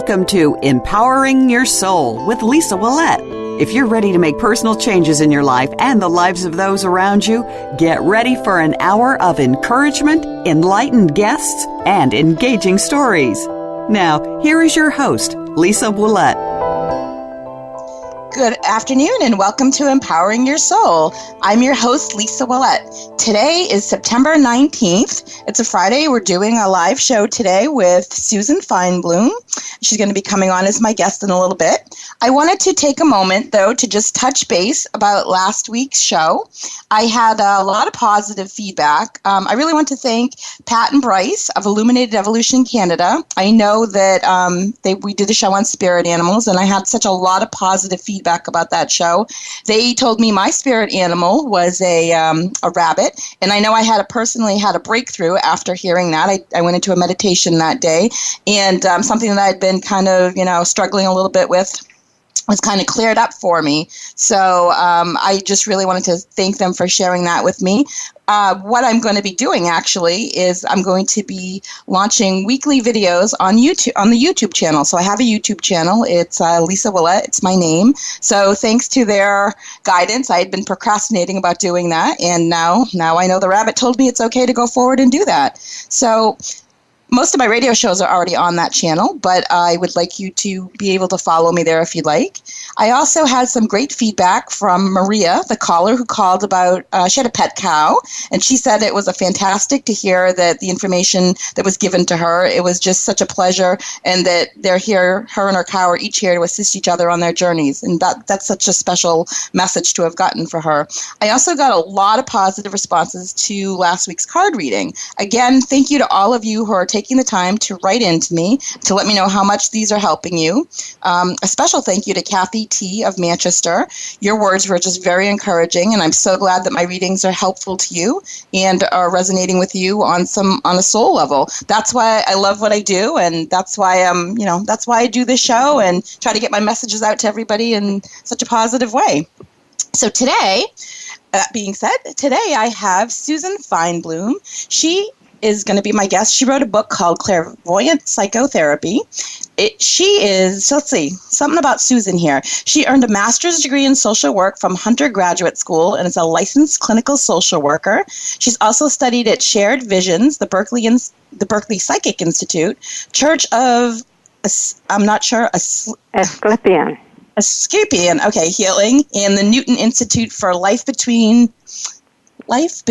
Welcome to Empowering Your Soul with Lisa Ouellet. If you're ready to make personal changes in your life and the lives of those around you, get ready for an hour of encouragement, enlightened guests, and engaging stories. Now, here is your host, Lisa Ouellet. Good afternoon and welcome to Empowering Your Soul. I'm your host, Lisa Ouellet. Today is September 19th. It's a Friday. We're doing a live show today with Susan Feinbloom. She's going to be coming on as my guest in a little bit. I wanted to take a moment, though, to just touch base about last week's show. I had a lot of positive feedback. I really want to thank Pat and Bryce of Illuminated Evolution Canada. I know that we did a show on spirit animals, and I had such a lot of positive feedback about that show. They told me my spirit animal was a rabbit, and I know I personally had a breakthrough after hearing that. I went into a meditation that day, and something that I'd been kind of, struggling a little bit with was kind of cleared up for me. So I just really wanted to thank them for sharing that with me. What I'm going to be doing actually is I'm going to be launching weekly videos on YouTube, on the YouTube channel. So I have a YouTube channel. It's Lisa Ouellet. It's my name. So thanks to their guidance, I had been procrastinating about doing that, and now I know the rabbit told me it's okay to go forward and do that. So most of my radio shows are already on that channel, but I would like you to be able to follow me there if you'd like. I also had some great feedback from Maria, the caller, who called about, she had a pet cow, and she said it was fantastic to hear that the information that was given to her, it was just such a pleasure, and that they're here, her and her cow are each here to assist each other on their journeys, and that's such a special message to have gotten for her. I also got a lot of positive responses to last week's card reading. Again, thank you to all of you who are taking the time to write into me to let me know how much these are helping you. A special thank you to Kathy T. of Manchester. Your words were just very encouraging, and I'm so glad that my readings are helpful to you and are resonating with you on a soul level. That's why I love what I do, and that's why that's why I do this show and try to get my messages out to everybody in such a positive way. So today, that being said, today I have Susan Feinbloom. She is going to be my guest. She wrote a book called Clairvoyant Psychotherapy. Let's see, something about Susan here. She earned a master's degree in social work from Hunter Graduate School and is a licensed clinical social worker. She's also studied at Shared Visions, the Berkeley Psychic Institute, Church of, Asclepian. Healing, and the Newton Institute for Life Between Life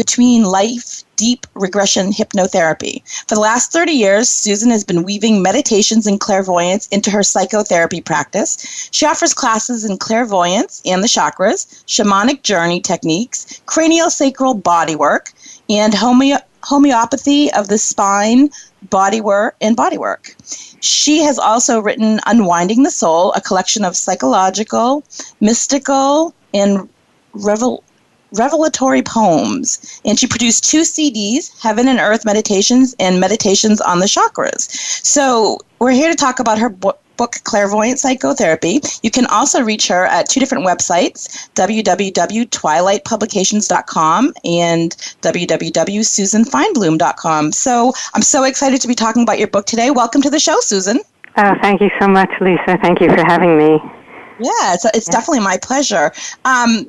Deep Regression Hypnotherapy. For the last 30 years, Susan has been weaving meditations and clairvoyance into her psychotherapy practice. She offers classes in clairvoyance and the chakras, shamanic journey techniques, craniosacral bodywork, and homeopathy of the spine, bodywork. She has also written Unwinding the Soul, a collection of psychological, mystical, and revelatory poems, and she produced 2 CDs, Heaven and Earth Meditations and Meditations on the Chakras. So we're here to talk about her book, Clairvoyant Psychotherapy. You can also reach her at 2 different websites, www.twilightpublications.com and www.susanfeinbloom.com. So I'm so excited to be talking about your book today. Welcome to the show, Susan. Oh, thank you so much, Lisa. Thank you for having me. Yeah, it's definitely my pleasure.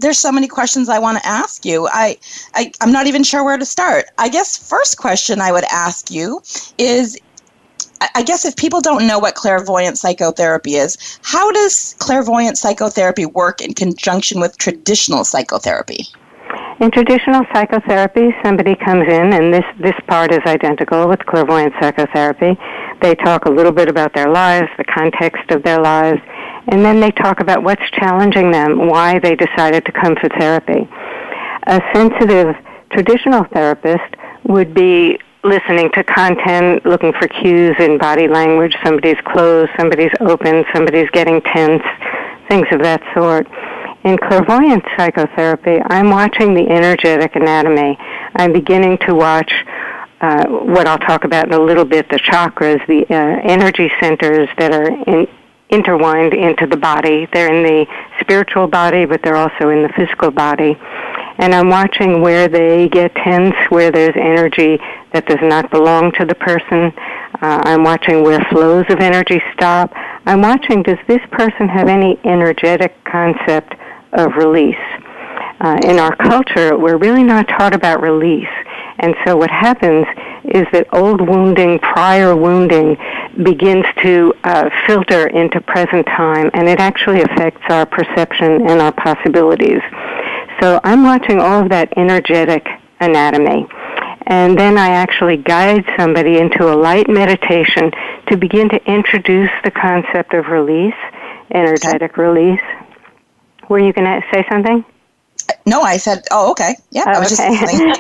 There's so many questions I want to ask you. I'm not even sure where to start. I guess first question I would ask you is, I guess if people don't know what clairvoyant psychotherapy is, how does clairvoyant psychotherapy work in conjunction with traditional psychotherapy? In traditional psychotherapy, somebody comes in, and this part is identical with clairvoyant psychotherapy. They talk a little bit about their lives, the context of their lives, and then they talk about what's challenging them, why they decided to come for therapy. A sensitive traditional therapist would be listening to content, looking for cues in body language. Somebody's closed, somebody's open, somebody's getting tense, things of that sort. In clairvoyant psychotherapy, I'm watching the energetic anatomy. I'm beginning to watch what I'll talk about in a little bit, the chakras, the energy centers that are intertwined into the body. They're in the spiritual body, but they're also in the physical body. and I'm watching where they get tense, where there's energy that does not belong to the person. I'm watching where flows of energy stop. I'm watching, does this person have any energetic concept of release? In our culture, we're really not taught about release. And so what happens is that old wounding, prior wounding, begins to filter into present time, and it actually affects our perception and our possibilities. So I'm watching all of that energetic anatomy. And then I actually guide somebody into a light meditation to begin to introduce the concept of release, energetic release. Were you going to say something? No, I said, oh, okay. Yeah, I was just listening.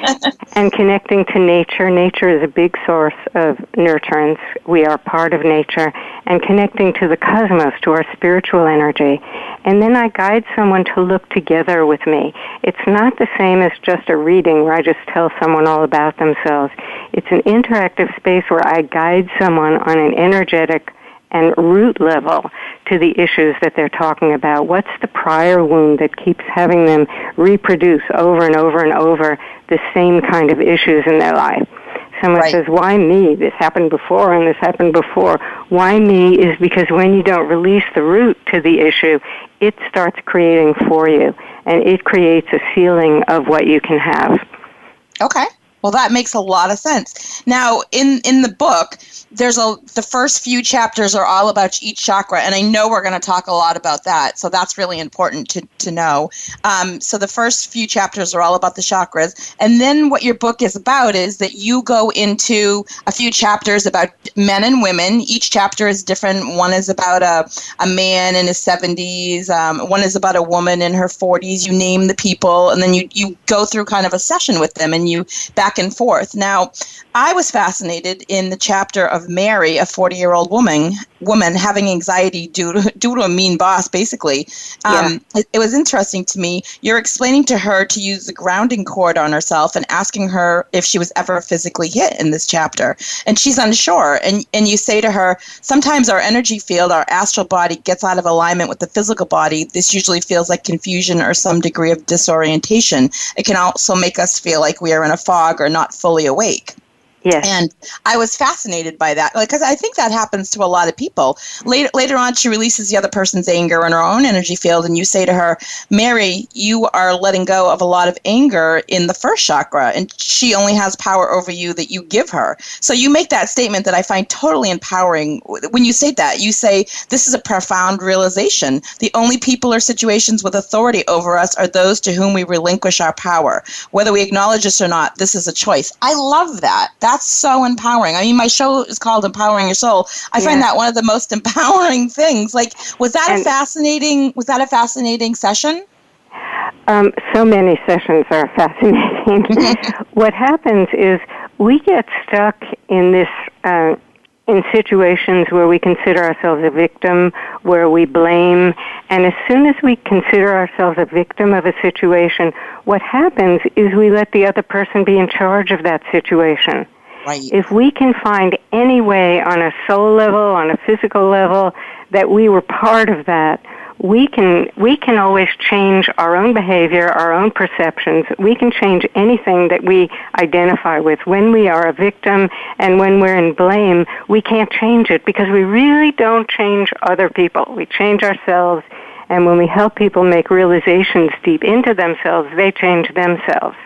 And connecting to nature. Nature is a big source of nurturance. We are part of nature. And connecting to the cosmos, to our spiritual energy. And then I guide someone to look together with me. It's not the same as just a reading where I just tell someone all about themselves. It's an interactive space where I guide someone on an energetic and root level to the issues that they're talking about. What's the prior wound that keeps having them reproduce over and over and over the same kind of issues in their life? Someone says, why me? This happened before and this happened before. Why me is because when you don't release the root to the issue, it starts creating for you, and it creates a ceiling of what you can have. Okay. Well, that makes a lot of sense. Now, in the book, the first few chapters are all about each chakra, and I know we're going to talk a lot about that, so that's really important to know. So the first few chapters are all about the chakras, and then what your book is about is that you go into a few chapters about men and women. Each chapter is different. One is about a man in his 70s. One is about a woman in her 40s. You name the people, and then you go through kind of a session with them, and you back and forth. Now, I was fascinated in the chapter of Mary, a 40-year-old woman having anxiety due to a mean boss, basically. It was interesting to me. You're explaining to her to use the grounding cord on herself and asking her if she was ever physically hit in this chapter. And she's unsure. And you say to her, sometimes our energy field, our astral body, gets out of alignment with the physical body. This usually feels like confusion or some degree of disorientation. It can also make us feel like we are in a fog or not fully awake. Yes. And I was fascinated by that, because I think that happens to a lot of people. Later on, she releases the other person's anger in her own energy field, and you say to her, Mary, you are letting go of a lot of anger in the first chakra, and she only has power over you that you give her. So you make that statement that I find totally empowering. When you say that, you say, this is a profound realization. The only people or situations with authority over us are those to whom we relinquish our power. Whether we acknowledge this or not, this is a choice. I love that. That's so empowering. I mean, my show is called Empowering Your Soul. I find that one of the most empowering things. Like, was that a fascinating session? So many sessions are fascinating. What happens is we get stuck in this in situations where we consider ourselves a victim, where we blame, and as soon as we consider ourselves a victim of a situation, what happens is we let the other person be in charge of that situation. Right. If we can find any way on a soul level, on a physical level, that we were part of that, we can always change our own behavior, our own perceptions. We can change anything that we identify with. When we are a victim and when we're in blame, we can't change it because we really don't change other people. We change ourselves, and when we help people make realizations deep into themselves, they change themselves.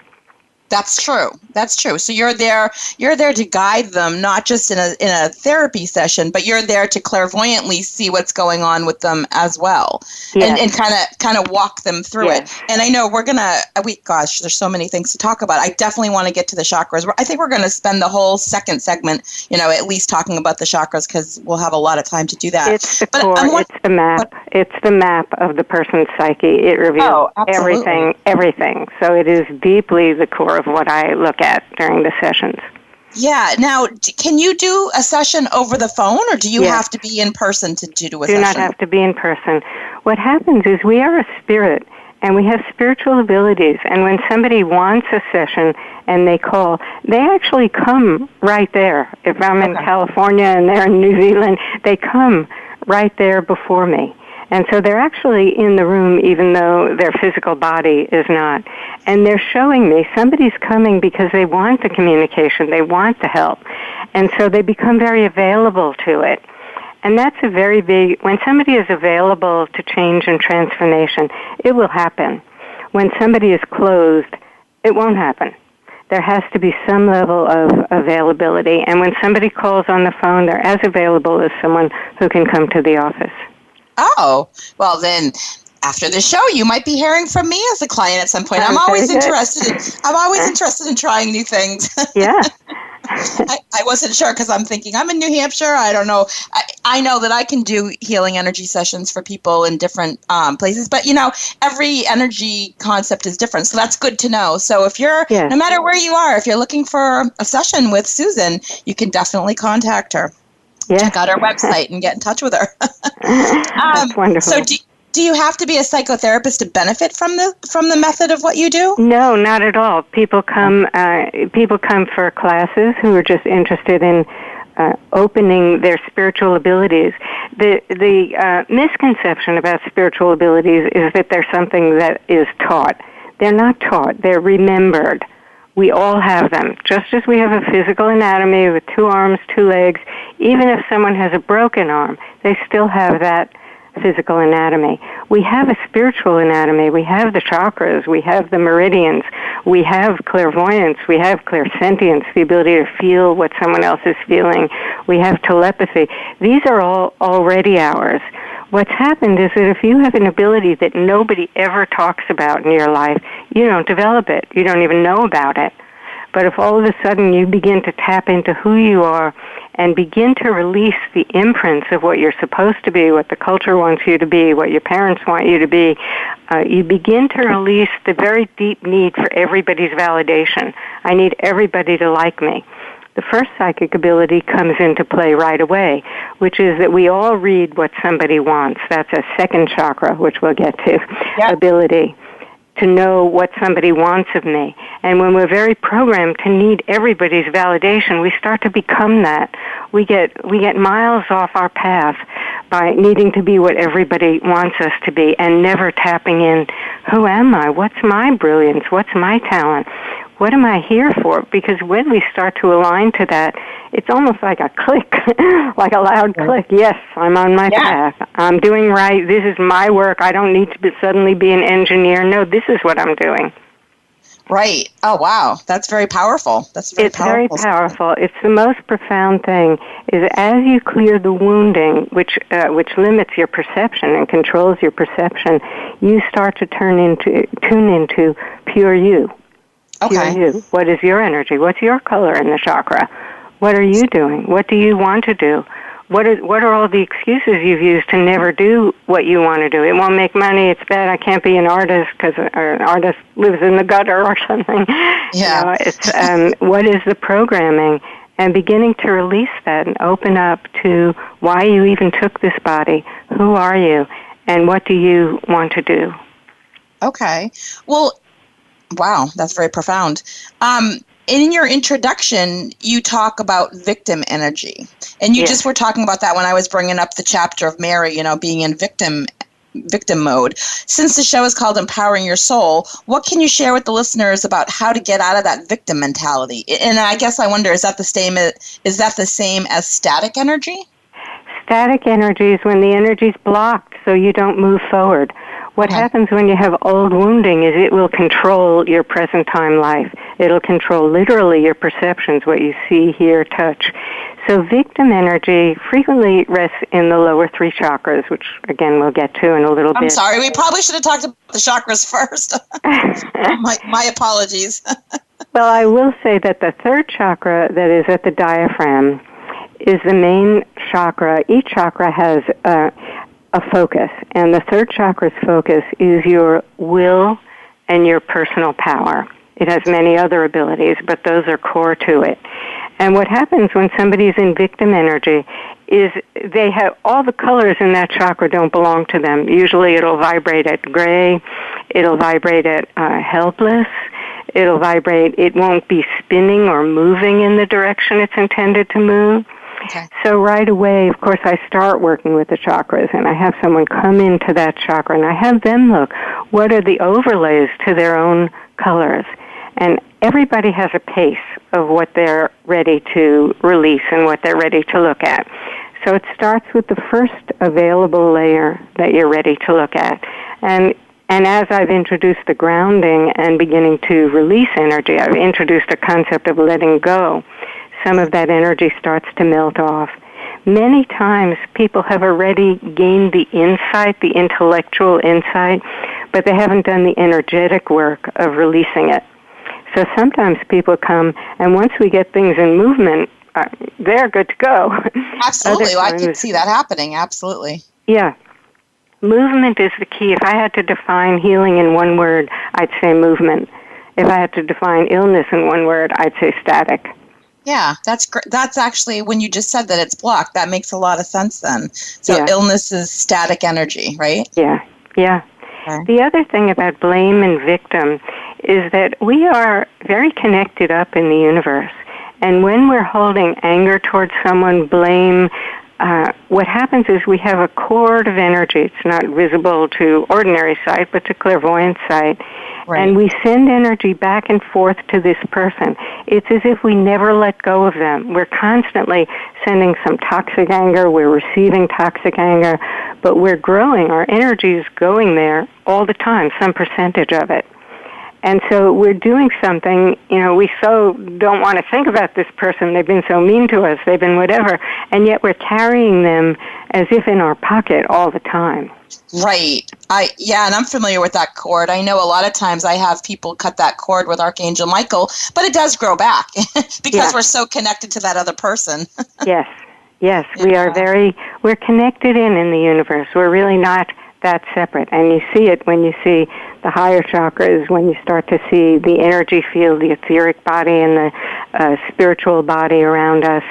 That's true. That's true. So you're there to guide them, not just in a therapy session, but you're there to clairvoyantly see what's going on with them as well, and kind of walk them through it. And I know there's so many things to talk about. I definitely want to get to the chakras. I think we're going to spend the whole second segment, at least talking about the chakras, because we'll have a lot of time to do that. It's the core. It's the map. It's the map of the person's psyche. It reveals everything. So it is deeply the core of what I look at during the sessions. Yeah. Now, can you do a session over the phone, or do you have to be in person to do a session? Do not have to be in person. What happens is we are a spirit, and we have spiritual abilities, and when somebody wants a session and they call, they actually come right there. If I'm in California and they're in New Zealand, they come right there before me. And so they're actually in the room even though their physical body is not. And they're showing me somebody's coming because they want the communication, they want the help. And so they become very available to it. And that's a very big, when somebody is available to change and transformation, it will happen. When somebody is closed, it won't happen. There has to be some level of availability. And when somebody calls on the phone, they're as available as someone who can come to the office. Oh, well then, after the show, you might be hearing from me as a client at some point. I'm always interested in trying new things. Yeah. I wasn't sure because I'm thinking I'm in New Hampshire. I don't know. I know that I can do healing energy sessions for people in different places, but every energy concept is different. So that's good to know. So if you're, no matter where you are, if you're looking for a session with Susan, you can definitely contact her. Yeah. Check out her website and get in touch with her. That's wonderful. So do you have to be a psychotherapist to benefit from the method of what you do? No, not at all. People come for classes who are just interested in opening their spiritual abilities. The misconception about spiritual abilities is that they're something that is taught. They're not taught. They're remembered. We all have them. Just as we have a physical anatomy with 2 arms, 2 legs, even if someone has a broken arm, they still have that physical anatomy. We have a spiritual anatomy. We have the chakras. We have the meridians. We have clairvoyance. We have clairsentience, the ability to feel what someone else is feeling. We have telepathy. These are all already ours. What's happened is that if you have an ability that nobody ever talks about in your life, you don't develop it. You don't even know about it. But if all of a sudden you begin to tap into who you are and begin to release the imprints of what you're supposed to be, what the culture wants you to be, what your parents want you to be, you begin to release the very deep need for everybody's validation. I need everybody to like me. The first psychic ability comes into play right away, which is that we all read what somebody wants. That's a second chakra, which we'll get to, ability to know what somebody wants of me. And when we're very programmed to need everybody's validation, we start to become that. We get miles off our path by needing to be what everybody wants us to be and never tapping in, who am I? What's my brilliance? What's my talent? What am I here for? Because when we start to align to that, it's almost like a click, like a loud click. Yes, I'm on my path. I'm doing right. This is my work. I don't need to suddenly be an engineer. No, this is what I'm doing. Right. Oh, wow. That's very powerful. It's very powerful. It's the most profound thing is as you clear the wounding, which limits your perception and controls your perception, you start to tune into pure you. Okay. Pure you. What is your energy? What's your color in the chakra? What are you doing? What do you want to do? What are all the excuses you've used to never do what you want to do? It won't make money. It's bad. I can't be an artist because an artist lives in the gutter or something. Yeah. It's what is the programming? And beginning to release that and open up to why you even took this body. Who are you? And what do you want to do? Okay. Well, wow, that's very profound. In your introduction, you talk about victim energy. And you just were talking about that when I was bringing up the chapter of Mary, being in victim mode. Since the show is called Empowering Your Soul, what can you share with the listeners about how to get out of that victim mentality? And I guess I wonder, is that the same as static energy? Static energy is when the energy's blocked so you don't move forward. What happens when you have old wounding is it will control your present time life. It'll control literally your perceptions, what you see, hear, touch. So victim energy frequently rests in the lower 3 chakras, which, again, we'll get to in a little bit. I'm sorry, we probably should have talked about the chakras first. my apologies. Well, I will say that the 3rd chakra that is at the diaphragm is the main chakra. Each chakra has a focus, and the 3rd chakra's focus is your will and your personal power. It has many other abilities, but those are core to it. And what happens when somebody's in victim energy is they have all the colors in that chakra don't belong to them. Usually it'll vibrate at gray, it'll vibrate at helpless, it'll vibrate, it won't be spinning or moving in the direction it's intended to move. Okay. So right away, of course, I start working with the chakras, and I have someone come into that chakra, and I have them look, what are the overlays to their own colors? And everybody has a pace of what they're ready to release and what they're ready to look at. So it starts with the first available layer that you're ready to look at. And as I've introduced the grounding and beginning to release energy, I've introduced a concept of letting go. Some of that energy starts to melt off. Many times people have already gained the insight, the intellectual insight, but they haven't done the energetic work of releasing it. So sometimes people come, and once we get things in movement, they're good to go. Absolutely. I can see that happening. Absolutely. Yeah. Movement is the key. If I had to define healing in one word, I'd say movement. If I had to define illness in one word, I'd say static. Yeah, that's great. That's actually, when you just said that it's blocked, that makes a lot of sense then. So illness is static energy, right? Yeah. Okay. The other thing about blame and victim is that we are very connected up in the universe. And when we're holding anger towards someone, blame, what happens is we have a cord of energy. It's not visible to ordinary sight, but to clairvoyant sight. Right. And we send energy back and forth to this person. It's as if we never let go of them. We're constantly sending some toxic anger. We're receiving toxic anger. But we're growing. Our energy is going there all the time, some percentage of it. And so we're doing something, we so don't want to think about this person. They've been so mean to us. They've been whatever. And yet we're carrying them as if in our pocket all the time. Right. And I'm familiar with that cord. I know a lot of times I have people cut that cord with Archangel Michael, but it does grow back because we're so connected to that other person. Yes. We are we're connected in the universe. We're really not that separate. And you see it when you see the higher chakras, when you start to see the energy field, the etheric body and the spiritual body around us.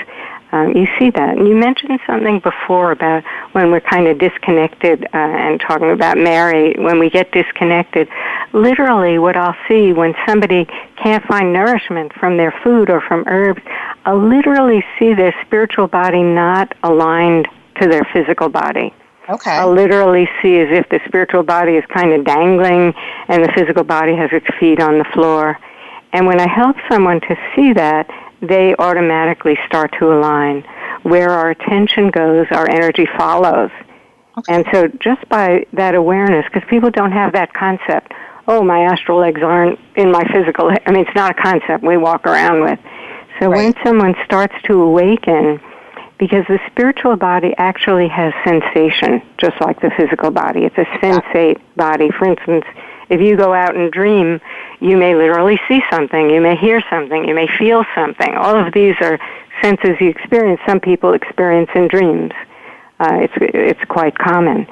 You see that. And you mentioned something before about when we're kind of disconnected and talking about Mary, when we get disconnected. Literally what I'll see when somebody can't find nourishment from their food or from herbs, I'll literally see their spiritual body not aligned to their physical body. Okay. I'll literally see as if the spiritual body is kind of dangling and the physical body has its feet on the floor. And when I help someone to see that, they automatically start to align. Where our attention goes, our energy follows. Okay. And so just by that awareness, because people don't have that concept, my astral legs aren't in my physical, it's not a concept we walk around with. So when someone starts to awaken, because the spiritual body actually has sensation, just like the physical body. It's a sensate body. For instance, if you go out and dream, you may literally see something, you may hear something, you may feel something. All of these are senses you experience. Some people experience in dreams. It's quite common.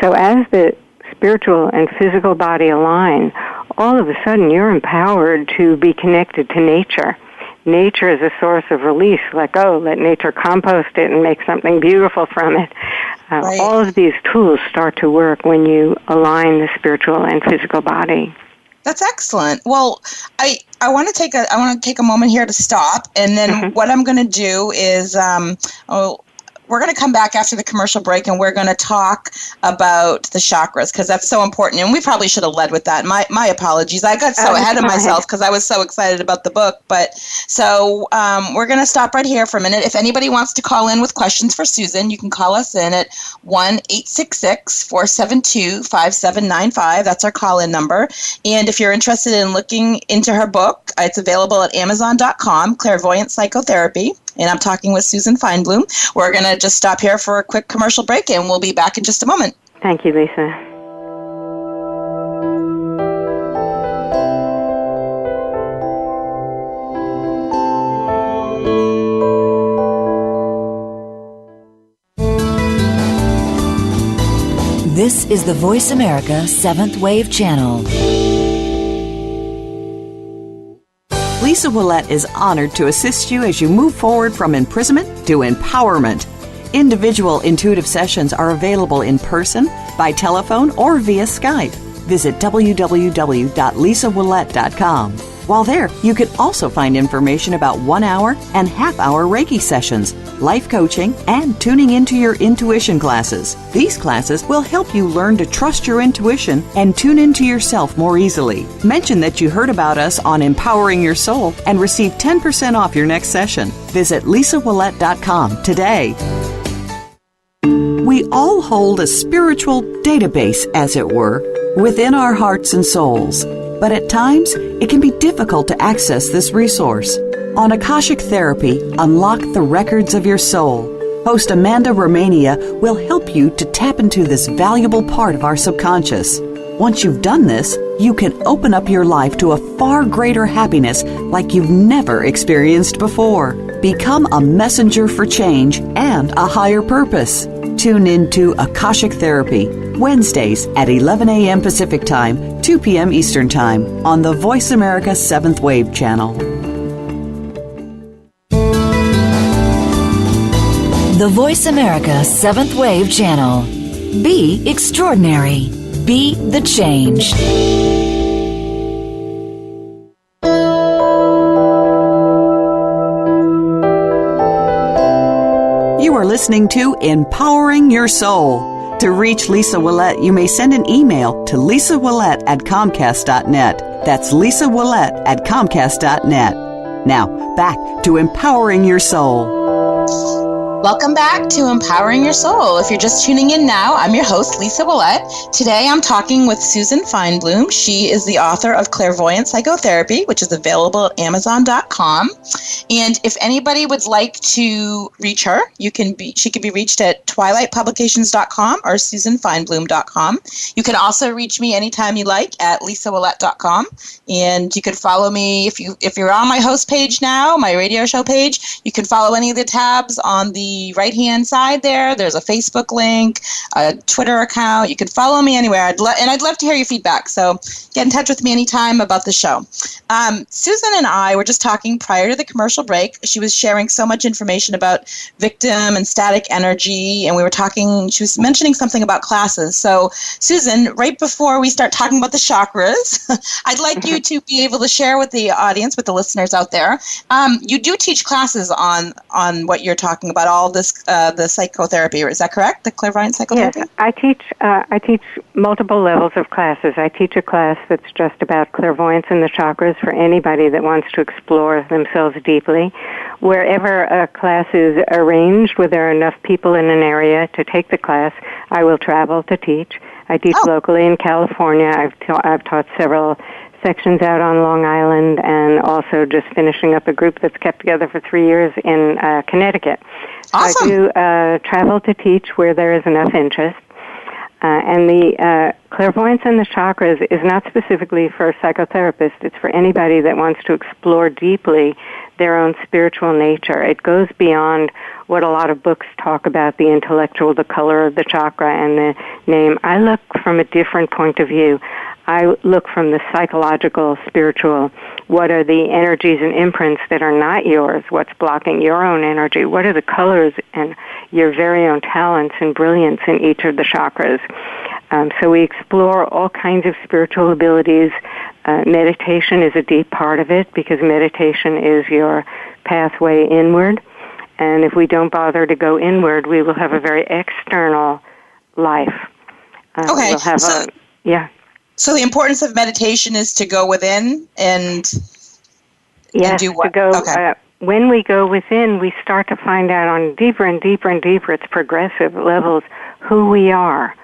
So as the spiritual and physical body align, all of a sudden you're empowered to be connected to nature. Nature is a source of release. Let go, let nature compost it and make something beautiful from it. All of these tools start to work when you align the spiritual and physical body. That's excellent. Well, I want to take a moment here to stop, and then what I'm going to do is we're going to come back after the commercial break, and we're going to talk about the chakras, because that's so important. And we probably should have led with that. My apologies. I got so ahead of myself because I was so excited about the book. But so we're going to stop right here for a minute. If anybody wants to call in with questions for Susan, you can call us in at 1-866-472-5795. That's our call-in number. And if you're interested in looking into her book, it's available at Amazon.com, Clairvoyant Psychotherapy. And I'm talking with Susan Feinbloom. We're going to just stop here for a quick commercial break, and we'll be back in just a moment. Thank you, Lisa. This is the Voice America 7th Wave Channel. Lisa Ouellet is honored to assist you as you move forward from imprisonment to empowerment. Individual intuitive sessions are available in person, by telephone, or via Skype. Visit www.lisaouellet.com. While there, you can also find information about 1 hour and half-hour Reiki sessions, life coaching, and tuning into your intuition classes. These classes will help you learn to trust your intuition and tune into yourself more easily. Mention that you heard about us on Empowering Your Soul and receive 10% off your next session. Visit LisaOuellet.com today. We all hold a spiritual database, as it were, within our hearts and souls. But at times, it can be difficult to access this resource. On Akashic Therapy, Unlock the Records of Your Soul, host Amanda Romania will help you to tap into this valuable part of our subconscious. Once you've done this, you can open up your life to a far greater happiness like you've never experienced before. Become a messenger for change and a higher purpose. Tune into Akashic Therapy, Wednesdays at 11 a.m. Pacific Time, 2 p.m. Eastern Time on the Voice America 7th Wave channel. The Voice America 7th Wave channel. Be extraordinary. Be the change. You are listening to Empowering Your Soul. To reach Lisa Ouellet, you may send an email to lisauellet@comcast.net. That's lisauellet@comcast.net. Now, back to Empowering Your Soul. Welcome back to Empowering Your Soul. If you're just tuning in now, I'm your host, Lisa Ouellet. Today I'm talking with Susan Feinbloom. She is the author of Clairvoyant Psychotherapy, which is available at Amazon.com. And if anybody would like to reach her, she can be reached at twilightpublications.com or susanfeinbloom.com. You can also reach me anytime you like at lisauellet.com. And you can follow me if you're on my host page now, my radio show page. You can follow any of the tabs on the right-hand side there. There's a Facebook link, a Twitter account. You can follow me anywhere. I'd love to hear your feedback. So get in touch with me anytime about the show. Susan and I were just talking prior to the commercial break. She was sharing so much information about victim and static energy, and she was mentioning something about classes. So Susan, right before we start talking about the chakras, I'd like you to be able to share with the audience, with the listeners out there. You do teach classes on what you're talking about, all this, the psychotherapy. Is that correct? The clairvoyant psychotherapy? Yes, I teach multiple levels of classes. I teach a class that's just about clairvoyance and the chakras for anybody that wants to explore themselves deeply. Wherever a class is arranged, where there are enough people in an area to take the class, I will travel to teach. I teach locally in California. I've taught several sections out on Long Island, and also just finishing up a group that's kept together for 3 years in Connecticut. Awesome. So I do travel to teach where there is enough interest. And the clairvoyance and the chakras is not specifically for psychotherapists. It's for anybody that wants to explore deeply their own spiritual nature. It goes beyond what a lot of books talk about, the intellectual, the color of the chakra and the name. I look from a different point of view. I look from the psychological, spiritual. What are the energies and imprints that are not yours? What's blocking your own energy? What are the colors and your very own talents and brilliance in each of the chakras? So we explore all kinds of spiritual abilities. Meditation is a deep part of it because meditation is your pathway inward. And if we don't bother to go inward, we will have a very external life. Okay. We'll have So the importance of meditation is to go within and do what? When we go within, we start to find out on deeper and deeper and deeper, it's progressive levels, who we are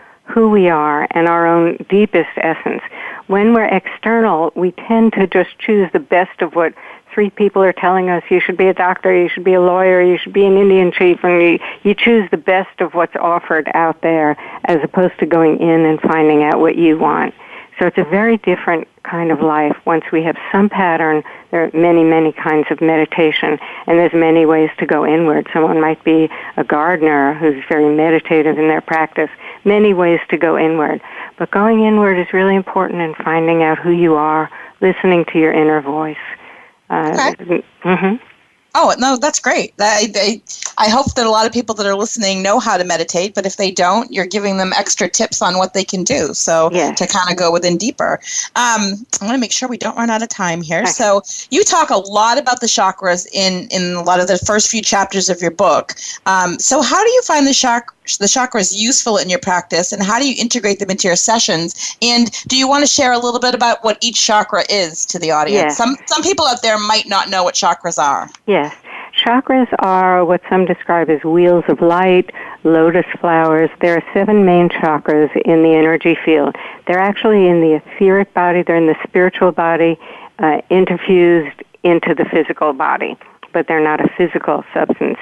and our own deepest essence. When we're external, we tend to just choose the best of what 3 people are telling us. You should be a doctor, you should be a lawyer, you should be an Indian chief, and you choose the best of what's offered out there as opposed to going in and finding out what you want. So it's a very different kind of life. Once we have some pattern, there are many, many kinds of meditation, and there's many ways to go inward. Someone might be a gardener who's very meditative in their practice. Many ways to go inward. But going inward is really important in finding out who you are, listening to your inner voice. Okay. Oh, no, that's great. I hope that a lot of people that are listening know how to meditate, but if they don't, you're giving them extra tips on what they can do. So to kind of go within deeper. I want to make sure we don't run out of time here. Okay. So you talk a lot about the chakras in a lot of the first few chapters of your book. So how do you find the chakras useful in your practice, and how do you integrate them into your sessions? And do you want to share a little bit about what each chakra is to the audience? Yes. Some people out there might not know what chakras are. Yes. Chakras are what some describe as wheels of light, lotus flowers. There are 7 main chakras in the energy field. They're actually in the etheric body. They're in the spiritual body, interfused into the physical body, but they're not a physical substance.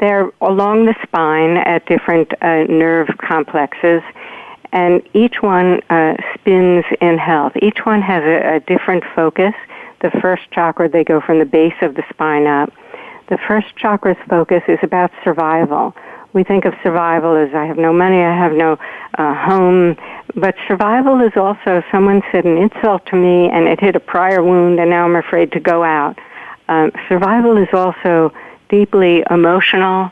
They're along the spine at different nerve complexes, and each one spins in health. Each one has a different focus. The first chakra, they go from the base of the spine up. The first chakra's focus is about survival. We think of survival as I have no money, I have no home, but survival is also someone said an insult to me and it hit a prior wound and now I'm afraid to go out. Survival is also deeply emotional,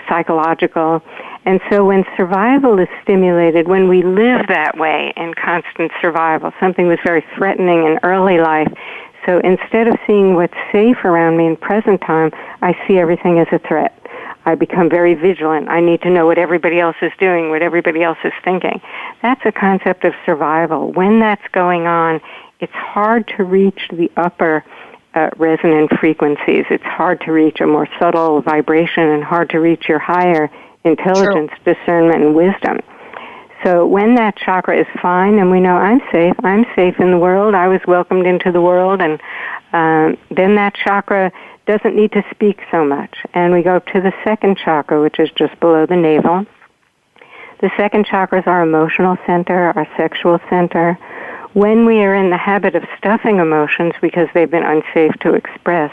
psychological, and so when survival is stimulated, when we live that way in constant survival, something was very threatening in early life. So instead of seeing what's safe around me in present time, I see everything as a threat. I become very vigilant. I need to know what everybody else is doing, what everybody else is thinking. That's a concept of survival. When that's going on, it's hard to reach the upper resonant frequencies. It's hard to reach a more subtle vibration and hard to reach your higher intelligence, True. Discernment, and wisdom. So when that chakra is fine and we know I'm safe in the world, I was welcomed into the world, and then that chakra doesn't need to speak so much. And we go up to the second chakra, which is just below the navel. The second chakra is our emotional center, our sexual center. When we are in the habit of stuffing emotions because they've been unsafe to express,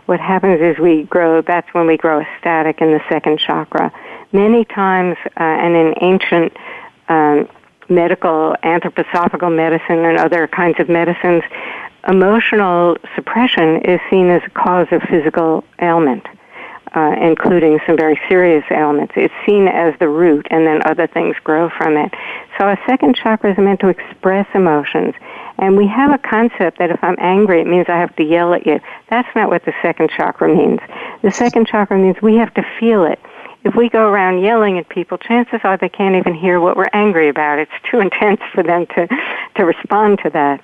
what happens is that's when we grow ecstatic in the second chakra. Many times, and in ancient medical, anthroposophical medicine and other kinds of medicines, emotional suppression is seen as a cause of physical ailment, including some very serious ailments. It's seen as the root, and then other things grow from it. So our second chakra is meant to express emotions. And we have a concept that if I'm angry, it means I have to yell at you. That's not what the second chakra means. The second chakra means we have to feel it. If we go around yelling at people, chances are they can't even hear what we're angry about. It's too intense for them to respond to that.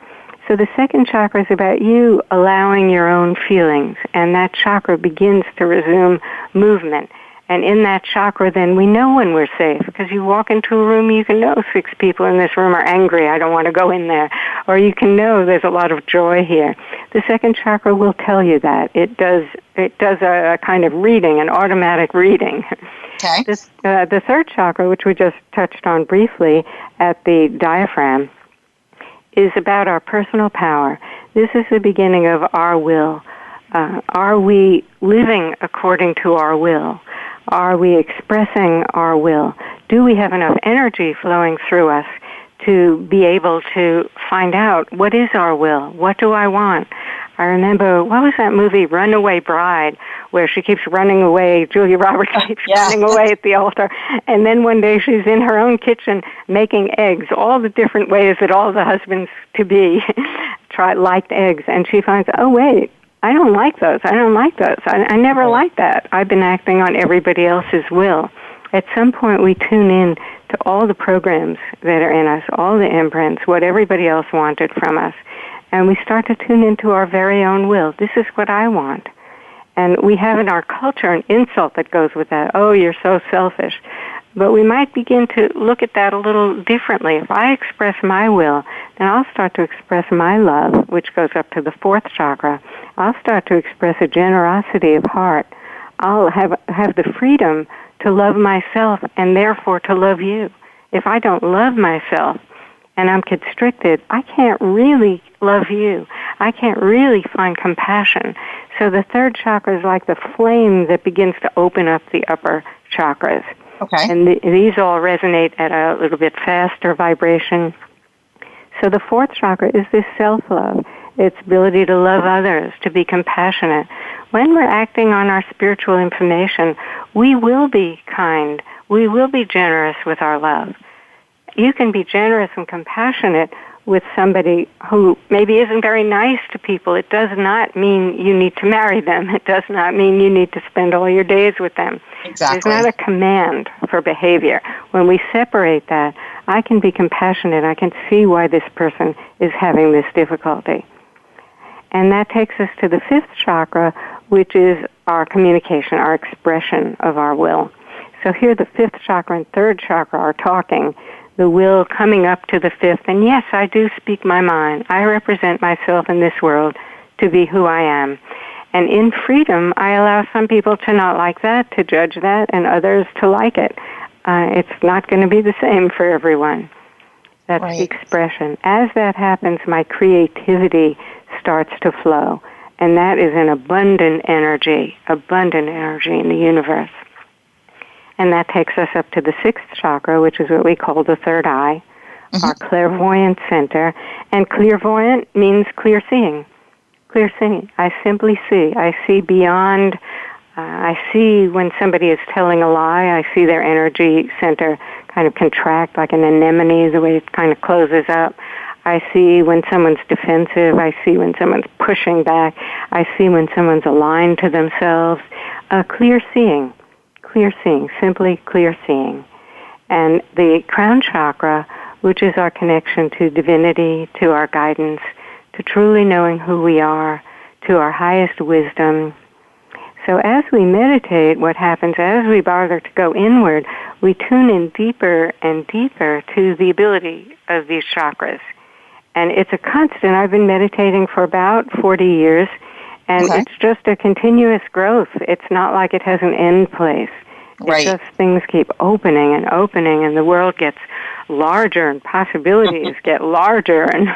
So the second chakra is about you allowing your own feelings, and that chakra begins to resume movement. And in that chakra, then we know when we're safe, because you walk into a room, you can know 6 people in this room are angry, I don't want to go in there. Or you can know there's a lot of joy here. The second chakra will tell you that. It does a kind of reading, an automatic reading. Okay. The third chakra, which we just touched on briefly at the diaphragm, is about our personal power. This is the beginning of our will. Are we living according to our will? Are we expressing our will? Do we have enough energy flowing through us to be able to find out what is our will? What do I want? I remember, what was that movie, Runaway Bride, where she keeps running away, Julia Roberts keeps running away at the altar, and then one day she's in her own kitchen making eggs, all the different ways that all the husbands to be liked eggs, and she finds, oh wait, I don't like those. I never liked that. I've been acting on everybody else's will. At some point, we tune in to all the programs that are in us, all the imprints, what everybody else wanted from us, and we start to tune into our very own will. This is what I want. And we have in our culture an insult that goes with that. Oh, you're so selfish. But we might begin to look at that a little differently. If I express my will, then I'll start to express my love, which goes up to the fourth chakra. I'll start to express a generosity of heart. I'll have the freedom to love myself and therefore to love you. If I don't love myself and I'm constricted, I can't really love you. I can't really find compassion. So the third chakra is like the flame that begins to open up the upper chakras. Okay. And these all resonate at a little bit faster vibration. So the fourth chakra is this self-love. Its ability to love others, to be compassionate. when we're acting on our spiritual information, we will be kind. We will be generous with our love. You can be generous and compassionate with somebody who maybe isn't very nice to people. It does not mean you need to marry them. It does not mean you need to spend all your days with them. Exactly. There's not a command for behavior. When we separate that, I can be compassionate. I can see why this person is having this difficulty. And that takes us to the fifth chakra, which is our communication, our expression of our will. So here the fifth chakra and third chakra are talking, the will coming up to the fifth. And yes, I do speak my mind. I represent myself in this world to be who I am. And in freedom, I allow some people to not like that, to judge that, and others to like it. It's not going to be the same for everyone. That's right. The expression. As that happens, my creativity starts to flow. And that is an abundant energy in the universe. And that takes us up to the sixth chakra, which is what we call the third eye, our clairvoyant center. And clairvoyant means clear seeing. Clear seeing. I simply see. I see beyond. I see when somebody is telling a lie. I see their energy center kind of contract like an anemone, the way it kind of closes up. I see when someone's defensive. I see when someone's pushing back. I see when someone's aligned to themselves. Clear seeing. Clear seeing, simply clear seeing. And the crown chakra, which is our connection to divinity, to our guidance, to truly knowing who we are, to our highest wisdom. So as we meditate, what happens as we bother to go inward, we tune in deeper and deeper to the ability of these chakras. And it's a constant. I've been meditating for about 40 years, and it's just a continuous growth. It's not like it has an end place. Right. It's just things keep opening, and the world gets larger, and possibilities get larger, and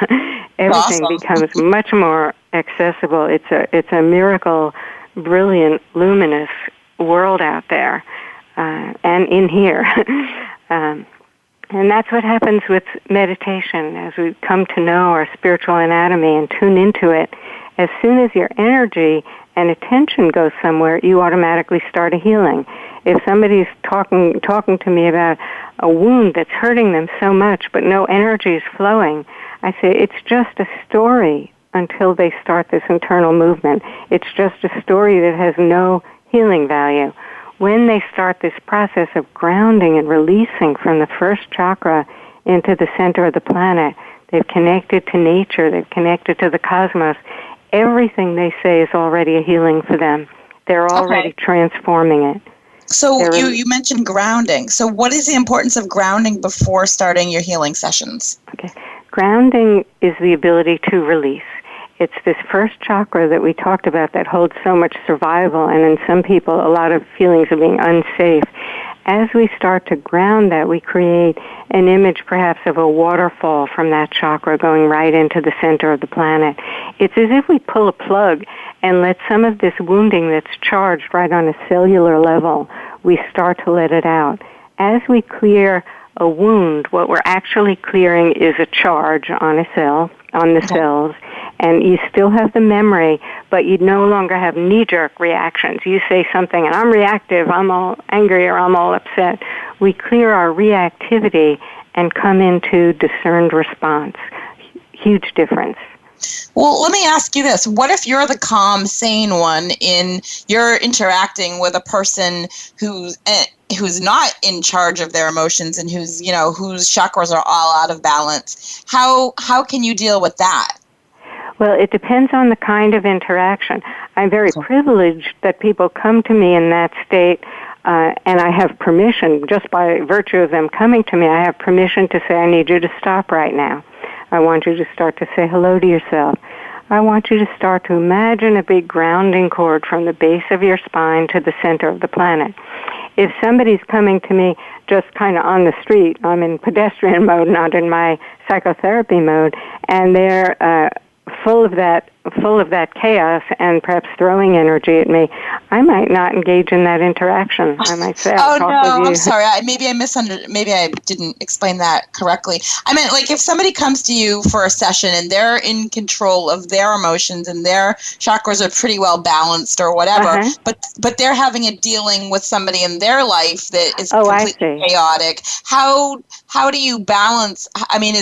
everything becomes much more accessible. It's a miracle, brilliant, luminous world out there, and in here. And that's what happens with meditation as we come to know our spiritual anatomy and tune into it. As soon as your energy and attention goes somewhere, you automatically start a healing. If somebody's talking to me about a wound that's hurting them so much, but no energy is flowing, I say it's just a story until they start this internal movement. It's just a story that has no healing value. When they start this process of grounding and releasing from the first chakra into the center of the planet, they've connected to nature, they've connected to the cosmos. Everything they say is already a healing for them. They're already transforming it. So you mentioned grounding. So what is the importance of grounding before starting your healing sessions? Okay. Grounding is the ability to release. It's this first chakra that we talked about that holds so much survival, and in some people a lot of feelings of being unsafe. As we start to ground that, we create an image perhaps of a waterfall from that chakra going right into the center of the planet. It's as if we pull a plug and let some of this wounding that's charged right on a cellular level, we start to let it out. As we clear a wound, what we're actually clearing is a charge on a cell, on the cells, and you still have the memory, but you no longer have knee-jerk reactions. You say something, and I'm reactive, I'm all angry, or I'm all upset. We clear our reactivity and come into discerned response. Huge difference. Well, let me ask you this. What if you're the calm, sane one you're interacting with a person who's not in charge of their emotions and whose chakras are all out of balance? How can you deal with that? Well, it depends on the kind of interaction. I'm very privileged that people come to me in that state, and I have permission, just by virtue of them coming to me, I have permission to say, I need you to stop right now. I want you to start to say hello to yourself. I want you to start to imagine a big grounding cord from the base of your spine to the center of the planet. If somebody's coming to me just kind of on the street, I'm in pedestrian mode, not in my psychotherapy mode, and they're full of that chaos and perhaps throwing energy at me, I might not engage in that interaction. I might say, "Oh I'll talk with you." no, I'm sorry. Maybe I didn't explain that correctly. I meant like if somebody comes to you for a session and they're in control of their emotions and their chakras are pretty well balanced or whatever, but they're having a dealing with somebody in their life that is completely chaotic. How do you balance? I mean,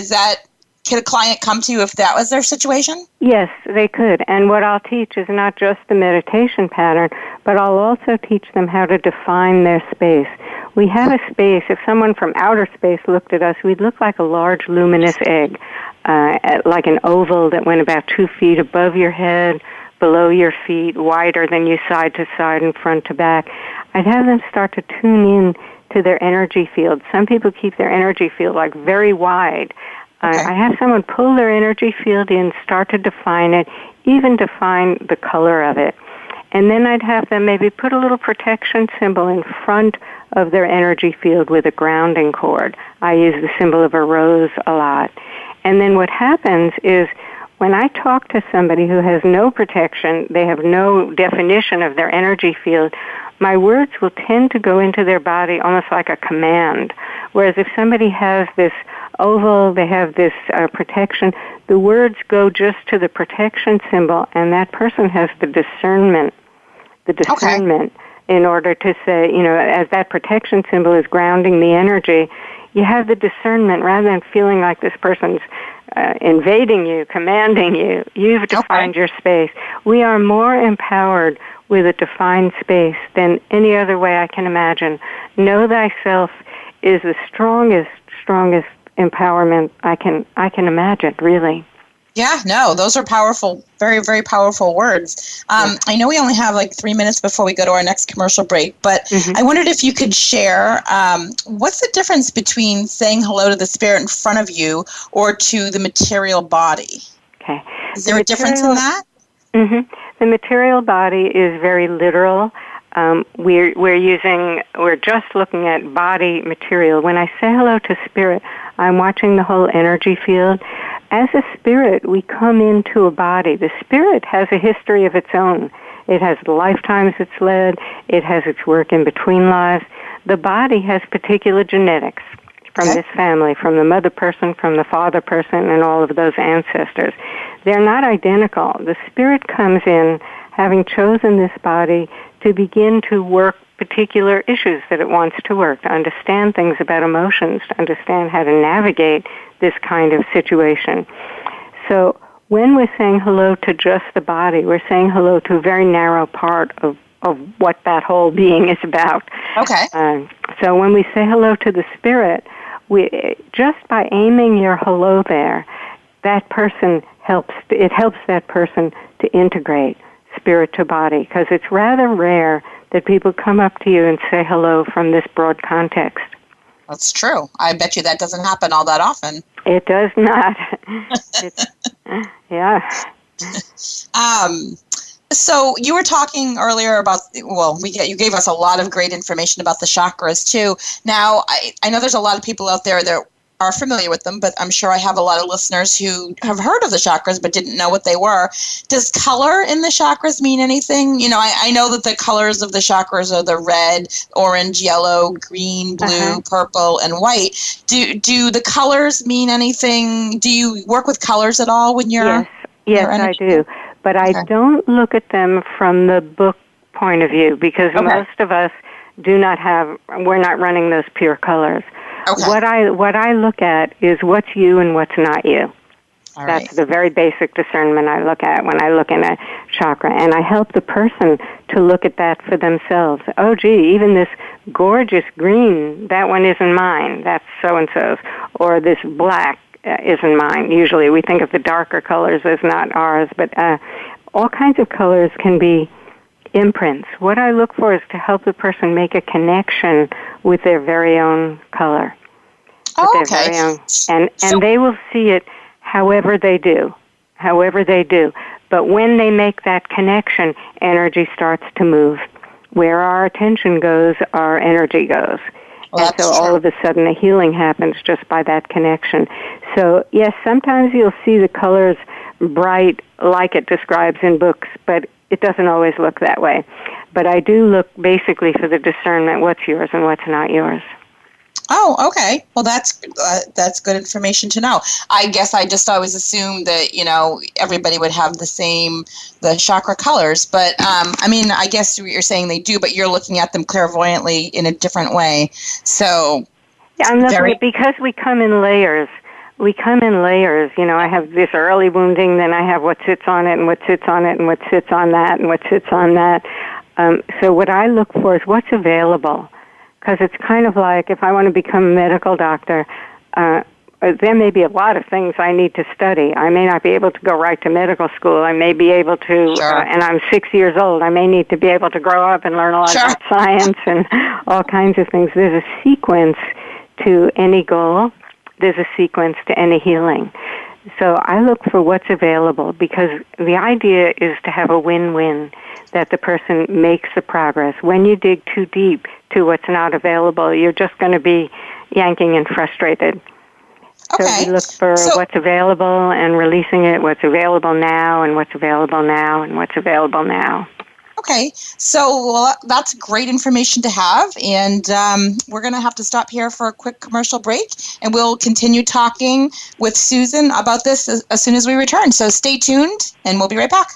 could a client come to you if that was their situation? Yes, they could. And what I'll teach is not just the meditation pattern, but I'll also teach them how to define their space. We have a space. If someone from outer space looked at us, we'd look like a large luminous egg, like an oval that went about 2 feet above your head, below your feet, wider than you side to side and front to back. I'd have them start to tune in to their energy field. Some people keep their energy field like very wide. I have someone pull their energy field in, start to define it, even define the color of it. And then I'd have them maybe put a little protection symbol in front of their energy field with a grounding cord. I use the symbol of a rose a lot. And then what happens is when I talk to somebody who has no protection, they have no definition of their energy field, my words will tend to go into their body almost like a command. Whereas if somebody has this oval, they have this protection, the words go just to the protection symbol, and that person has the discernment in order to say, as that protection symbol is grounding the energy, you have the discernment rather than feeling like this person's invading you, commanding you. You've defined your space. We are more empowered with a defined space than any other way I can imagine. Know thyself is the strongest empowerment I can imagine, really. Yeah, no, those are powerful, very, very powerful words. I know we only have like 3 minutes before we go to our next commercial break, but I wondered if you could share what's the difference between saying hello to the spirit in front of you or to the material body? Okay. Is there a difference in that? The material body is very literal. We're just looking at body material. When I say hello to spirit, I'm watching the whole energy field. As a spirit, we come into a body. The spirit has a history of its own. It has the lifetimes it's led. It has its work in between lives. The body has particular genetics from this family, from the mother person, from the father person, and all of those ancestors. They're not identical. The spirit comes in having chosen this body to begin to work particular issues that it wants to work, to understand things about emotions, to understand how to navigate this kind of situation. So when we're saying hello to just the body, we're saying hello to a very narrow part of what that whole being is about. Okay. So when we say hello to the spirit, just by aiming your hello there, that person helps that person to integrate spirit to body, because it's rather rare that people come up to you and say hello from this broad context. That's true. I bet you that doesn't happen all that often. It does not. Yeah. So you were talking earlier about, you gave us a lot of great information about the chakras too. Now, I know there's a lot of people out there that are familiar with them, but I'm sure I have a lot of listeners who have heard of the chakras but didn't know what they were. Does color in the chakras mean anything? I know that the colors of the chakras are the red, orange, yellow, green, blue, purple, and white. Do the colors mean anything? Do you work with colors at all when you're... Yes, I do. But I don't look at them from the book point of view, because most of us we're not running those pure colors. Okay. What I look at is what's you and what's not you. All That's right. The very basic discernment I look at when I look in a chakra. And I help the person to look at that for themselves. Oh, gee, even this gorgeous green, that one isn't mine. That's so-and-so's. Or this black isn't mine. Usually we think of the darker colors as not ours, but all kinds of colors can be imprints. What I look for is to help the person make a connection with their very own color. Oh, okay. And they will see it however they do. But when they make that connection, energy starts to move. Where our attention goes, our energy goes. Well, and so all of a sudden a healing happens just by that connection. So, yes, sometimes you'll see the colors bright like it describes in books, but it doesn't always look that way. But I do look basically for the discernment, what's yours and what's not yours. Oh, okay. Well, that's good information to know. I guess I just always assumed that, everybody would have the chakra colors. But, I guess what you're saying they do, but you're looking at them clairvoyantly in a different way. So, yeah, I'm looking because we come in layers. I have this early wounding, then I have what sits on it and what sits on it and what sits on that and what sits on that. So what I look for is what's available. Because it's kind of like if I want to become a medical doctor, there may be a lot of things I need to study. I may not be able to go right to medical school. I may be able to, and I'm 6 years old, I may need to be able to grow up and learn a lot about science and all kinds of things. There's a sequence to any goal. There's a sequence to any healing. So I look for what's available because the idea is to have a win-win, that the person makes the progress. When you dig too deep to what's not available, you're just going to be yanking and frustrated. Okay. So we look for what's available and releasing it, what's available now and what's available now and what's available now. Okay, so that's great information to have, and we're going to have to stop here for a quick commercial break, and we'll continue talking with Susan about this as soon as we return. So stay tuned, and we'll be right back.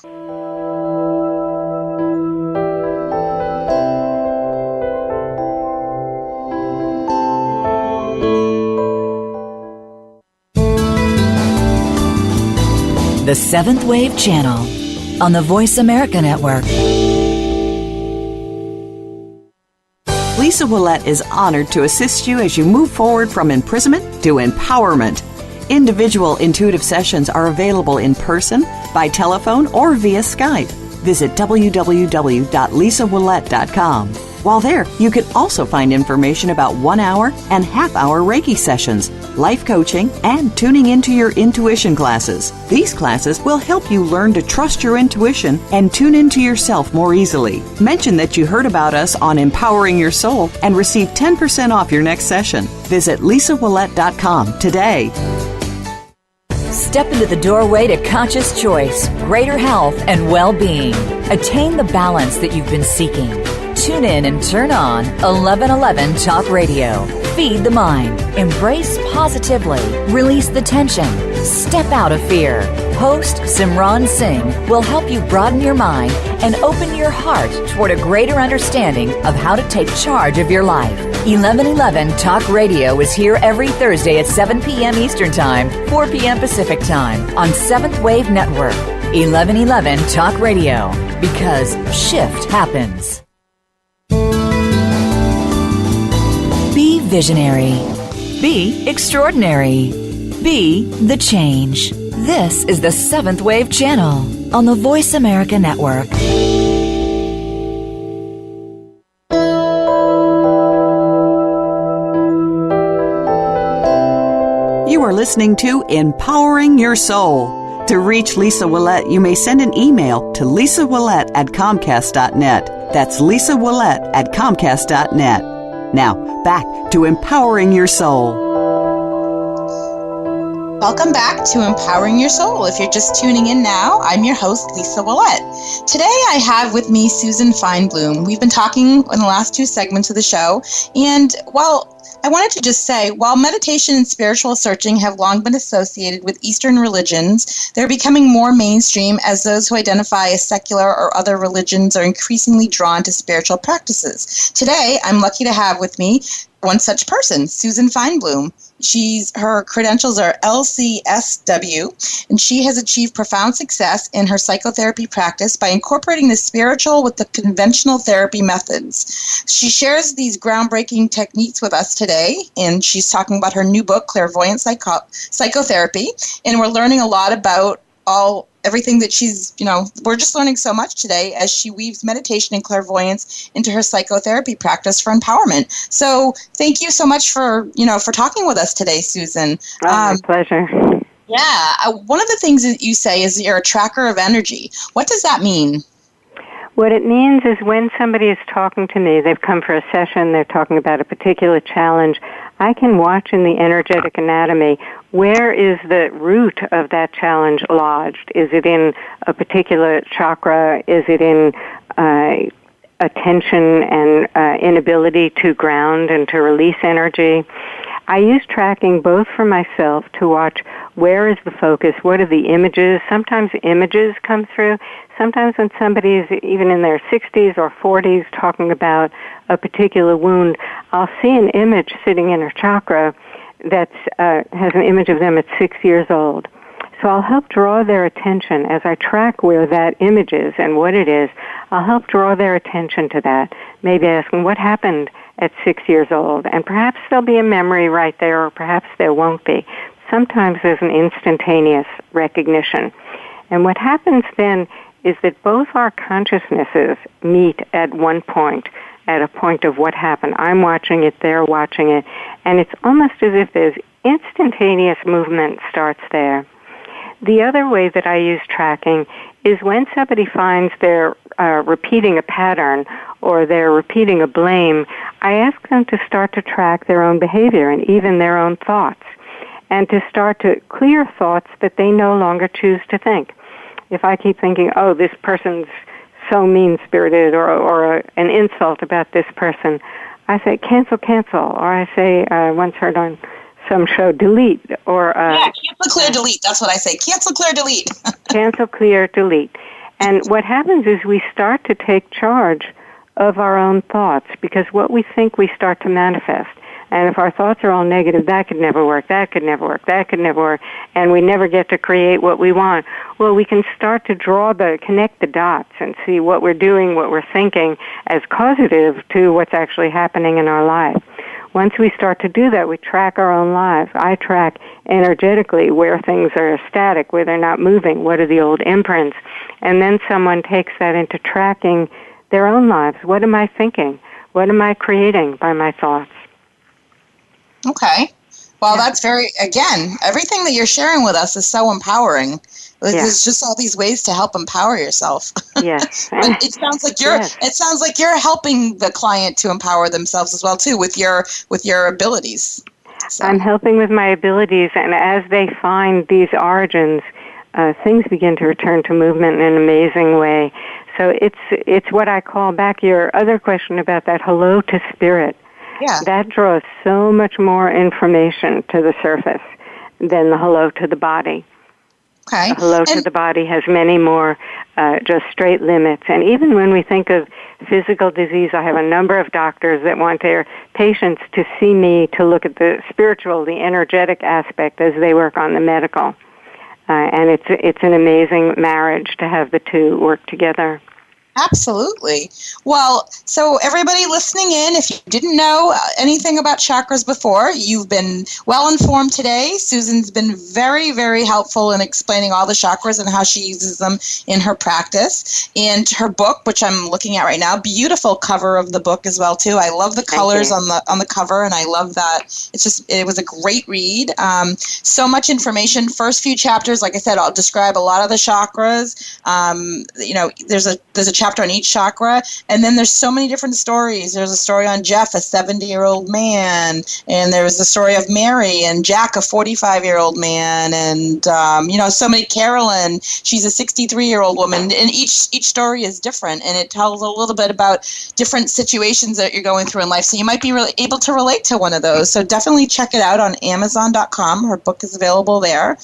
The Seventh Wave Channel on the Voice America Network. Lisa Ouellet is honored to assist you as you move forward from imprisonment to empowerment. Individual intuitive sessions are available in person, by telephone, or via Skype. Visit www.lisawillette.com. While there, you can also find information about 1 hour and half-hour Reiki sessions, life coaching, and tuning into your intuition classes. These classes will help you learn to trust your intuition and tune into yourself more easily. Mention that you heard about us on Empowering Your Soul and receive 10% off your next session. Visit lisawillette.com today. Step into the doorway to conscious choice, greater health, and well-being. Attain the balance that you've been seeking. Tune in and turn on 1111 Talk Radio. Feed the mind. Embrace positively. Release the tension. Step out of fear. Host Simran Singh will help you broaden your mind and open your heart toward a greater understanding of how to take charge of your life. 1111 Talk Radio is here every Thursday at 7 p.m. Eastern Time, 4 p.m. Pacific Time on 7th Wave Network. 1111 Talk Radio, because shift happens. Be visionary. Be extraordinary. Be the change. This is the 7th Wave Channel on the Voice America Network. You are listening to Empowering Your Soul. To reach Lisa Ouellet, you may send an email to lisawillette@comcast.net. That's lisawillette@comcast.net. Now, back to Empowering Your Soul. Welcome back to Empowering Your Soul. If you're just tuning in now, I'm your host, Lisa Ouellet. Today I have with me Susan Feinbloom. We've been talking in the last two segments of the show, and I wanted to just say, while meditation and spiritual searching have long been associated with Eastern religions, they're becoming more mainstream as those who identify as secular or other religions are increasingly drawn to spiritual practices. Today, I'm lucky to have with me one such person, Susan Feinbloom. Her credentials are LCSW, and she has achieved profound success in her psychotherapy practice by incorporating the spiritual with the conventional therapy methods. She shares these groundbreaking techniques with us today, and she's talking about her new book, Clairvoyant Psychotherapy, and we're learning a lot about everything that she's, we're just learning so much today as she weaves meditation and clairvoyance into her psychotherapy practice for empowerment. So thank you so much for talking with us today, Susan. My pleasure. Yeah. One of the things that you say is you're a tracker of energy. What does that mean? What it means is when somebody is talking to me, they've come for a session, they're talking about a particular challenge, I can watch in the energetic anatomy where is the root of that challenge lodged. Is it in a particular chakra? Is it in attention and inability to ground and to release energy? I use tracking both for myself to watch where is the focus, what are the images. Sometimes images come through. Sometimes when somebody is even in their 60s or 40s talking about a particular wound, I'll see an image sitting in her chakra that has an image of them at 6 years old. So I'll help draw their attention as I track where that image is and what it is. I'll help draw their attention to that. Maybe asking what happened at 6 years old. And perhaps there'll be a memory right there, or perhaps there won't be. Sometimes there's an instantaneous recognition. And what happens then is that both our consciousnesses meet at one point, at a point of what happened. I'm watching it, they're watching it, and it's almost as if there's instantaneous movement starts there. The other way that I use tracking is when somebody finds they're repeating a pattern or they're repeating a blame, I ask them to start to track their own behavior and even their own thoughts, and to start to clear thoughts that they no longer choose to think. If I keep thinking, oh, this person's so mean-spirited, or an insult about this person, I say, cancel, or I say, I once heard on some show, delete, or... cancel, clear, delete. That's what I say. Cancel, clear, delete. Cancel, clear, delete. And what happens is we start to take charge of our own thoughts, because what we think we start to manifest. And if our thoughts are all negative, that could never work, that could never work, that could never work, and we never get to create what we want. Well, we can start to connect the dots and see what we're doing, what we're thinking as causative to what's actually happening in our life. Once we start to do that, we track our own lives. I track energetically where things are static, where they're not moving, what are the old imprints. And then someone takes that into tracking their own lives. What am I thinking? What am I creating by my thoughts? Okay. Well, that's again, everything that you're sharing with us is so empowering. There's just all these ways to help empower yourself. Yes. But it sounds like you're helping the client to empower themselves as well too with your abilities. So. I'm helping with my abilities, and as they find these origins, things begin to return to movement in an amazing way. So it's what I call, back your other question about that hello to spirit. Yeah. That draws so much more information to the surface than the hello to the body. Okay. The hello to the body has many more just straight limits. And even when we think of physical disease, I have a number of doctors that want their patients to see me to look at the spiritual, the energetic aspect as they work on the medical. And it's an amazing marriage to have the two work together. Absolutely. Well, so everybody listening in, if you didn't know anything about chakras before, you've been well informed today. Susan's been very, very helpful in explaining all the chakras and how she uses them in her practice. And her book, which I'm looking at right now, beautiful cover of the book as well too. I love the colors on the cover, and I love that. It was a great read. So much information. First few chapters, like I said, I'll describe a lot of the chakras. There's a chapter on each chakra, and then there's so many different stories. There's a story on Jeff, a 70-year-old man, and there's the story of Mary and Jack, a 45-year-old man, and so many. Carolyn, she's a 63-year-old woman, and each story is different, and it tells a little bit about different situations that you're going through in life. So you might be really able to relate to one of those. So definitely check it out on Amazon.com. Her book is available there.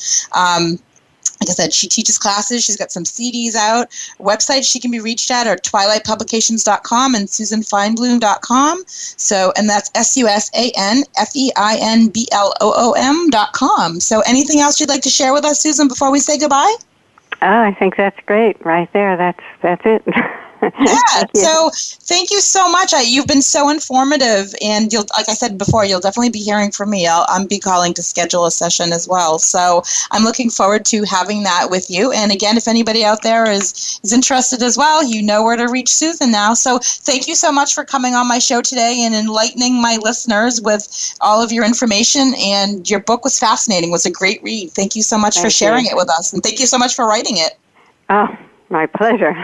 Like I said, she teaches classes. She's got some CDs out. Websites she can be reached at are twilightpublications.com and susanfeinbloom.com. So, and that's SusanFeinbloom.com. So anything else you'd like to share with us, Susan, before we say goodbye? Oh, I think that's great. Right there. That's it. Yeah. So thank you so much. You've been so informative, and like I said before, you'll definitely be hearing from me. I'll be calling to schedule a session as well. So I'm looking forward to having that with you. And again, if anybody out there is interested as well, you know where to reach Susan now. So thank you so much for coming on my show today and enlightening my listeners with all of your information. And your book was fascinating. It was a great read. Thank you so much for sharing it with us. And thank you so much for writing it. Oh, My pleasure.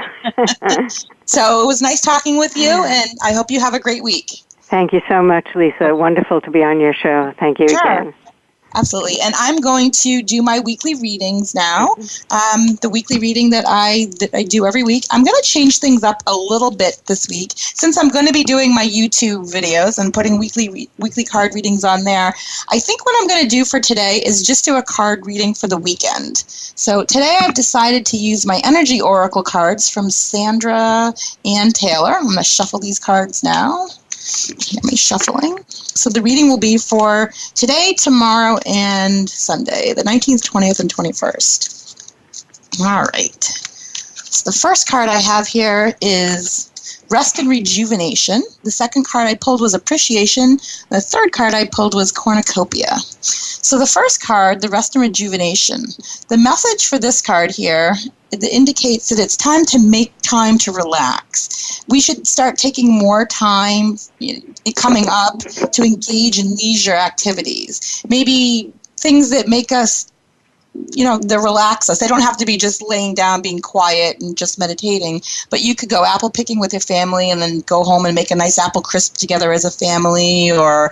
So it was nice talking with you, and I hope you have a great week. Thank you so much, Lisa. Wonderful to be on your show. Thank you again. Absolutely. And I'm going to do my weekly readings now. The weekly reading that I do every week. I'm going to change things up a little bit this week. Since I'm going to be doing my YouTube videos and putting weekly card readings on there, I think what I'm going to do for today is just do a card reading for the weekend. So today I've decided to use my Energy Oracle cards from Sandra Ann Taylor. I'm going to shuffle these cards now. Hear me shuffling. So the reading will be for today, tomorrow, and Sunday, the 19th, 20th, and 21st. All right. So the first card I have here is Rest and Rejuvenation. The second card I pulled was Appreciation. The third card I pulled was Cornucopia. So the first card, the Rest and Rejuvenation, the message for this card here, it indicates that it's time to make time to relax. We should start taking more time coming up to engage in leisure activities. Maybe things that make us, that relax us. They don't have to be just laying down, being quiet, and just meditating. But you could go apple picking with your family and then go home and make a nice apple crisp together as a family, or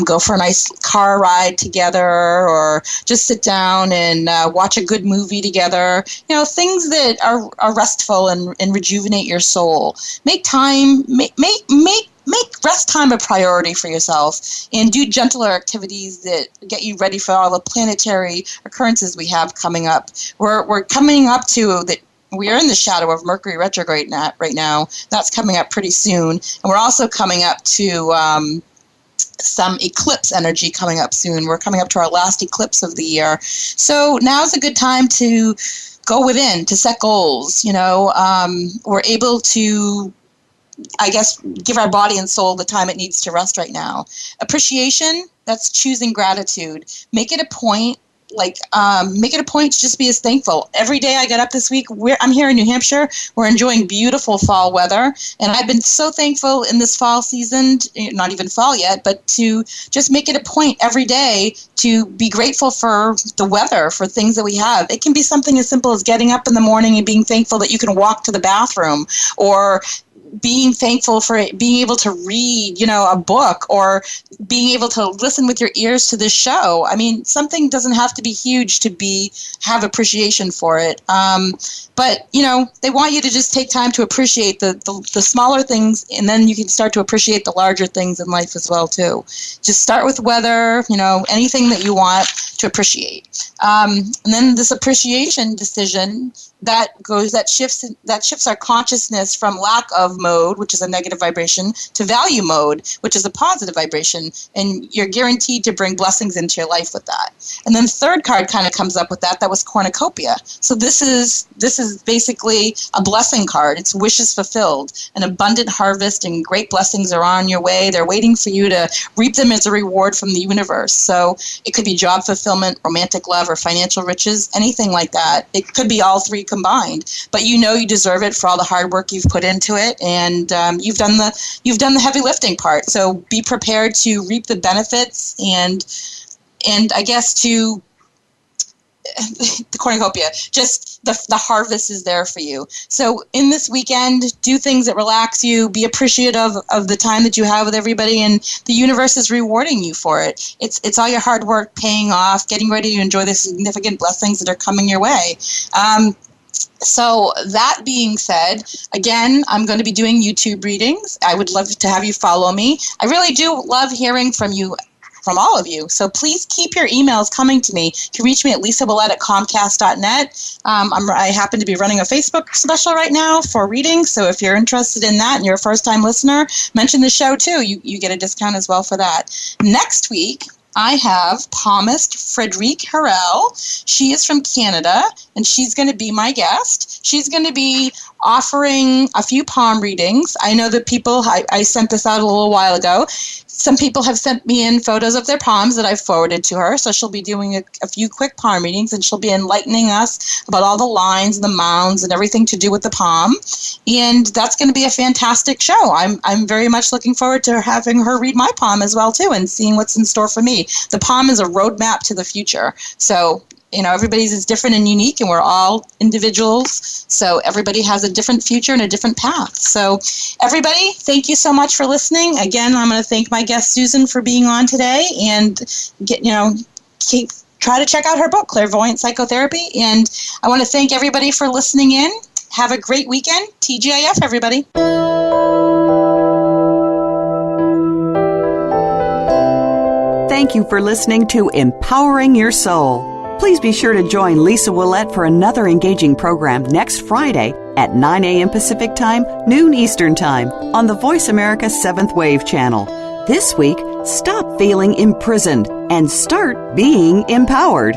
go for a nice car ride together, or just sit down and watch a good movie together. Things that are restful and rejuvenate your soul. Make time, make rest time a priority for yourself, and do gentler activities that get you ready for all the planetary occurrences we have coming up. We're coming up to that. We are in the shadow of Mercury retrograde right now. That's coming up pretty soon, and we're also coming up to some eclipse energy coming up soon. We're coming up to our last eclipse of the year, so now's a good time to go within, to set goals. We're able to, I guess, give our body and soul the time it needs to rest right now. Appreciation, that's choosing gratitude. Make it a point to just be as thankful. Every day I get up this week, I'm here in New Hampshire, we're enjoying beautiful fall weather, and I've been so thankful in this fall season, not even fall yet, but to just make it a point every day to be grateful for the weather, for things that we have. It can be something as simple as getting up in the morning and being thankful that you can walk to the bathroom, or being thankful for being able to read, a book, or being able to listen with your ears to this show. I mean, something doesn't have to be huge to have appreciation for it. But, they want you to just take time to appreciate the smaller things, and then you can start to appreciate the larger things in life as well, too. Just start with weather, anything that you want to appreciate. And then this appreciation decision that shifts our consciousness from lack of mode, which is a negative vibration, to value mode, which is a positive vibration, and you're guaranteed to bring blessings into your life with that. And then the third card kind of comes up with that was Cornucopia. So this is basically a blessing card. It's wishes fulfilled. An abundant harvest and great blessings are on your way. They're waiting for you to reap them as a reward from the universe. So it could be job fulfillment, romantic love, or financial riches, anything like that. It could be all three combined, but you deserve it for all the hard work you've put into it, and you've done the heavy lifting part. So be prepared to reap the benefits, and I guess to the cornucopia, just the harvest is there for you. So in this weekend, do things that relax you, be appreciative of the time that you have with everybody, and the universe is rewarding you for it. It's all your hard work paying off, getting ready to enjoy the significant blessings that are coming your way. So that being said, again, I'm going to be doing YouTube readings. I would love to have you follow me. I really do love hearing from all of you. So please keep your emails coming to me. You can reach me at lisawillett@comcast.net. I happen to be running a Facebook special right now for readings. So if you're interested in that and you're a first-time listener, mention the show too. You get a discount as well for that. Next week, I have palmist Frederique Harrell. She is from Canada, and she's going to be my guest. She's going to be offering a few palm readings. I know that I sent this out a little while ago. Some people have sent me in photos of their palms that I've forwarded to her. So she'll be doing a few quick palm readings, and she'll be enlightening us about all the lines and the mounds and everything to do with the palm. And that's going to be a fantastic show. I'm very much looking forward to having her read my palm as well, too, and seeing what's in store for me. The palm is a roadmap to the future. So everybody's is different and unique, and we're all individuals. So everybody has a different future and a different path. So everybody, thank you so much for listening. Again, I'm going to thank my guest, Susan, for being on today, and try to check out her book, Clairvoyant Psychotherapy. And I want to thank everybody for listening in. Have a great weekend. TGIF, everybody. Thank you for listening to Empowering Your Soul. Please be sure to join Lisa Ouellet for another engaging program next Friday at 9 a.m. Pacific Time, noon Eastern Time on the Voice America 7th Wave channel. This week, stop feeling imprisoned and start being empowered.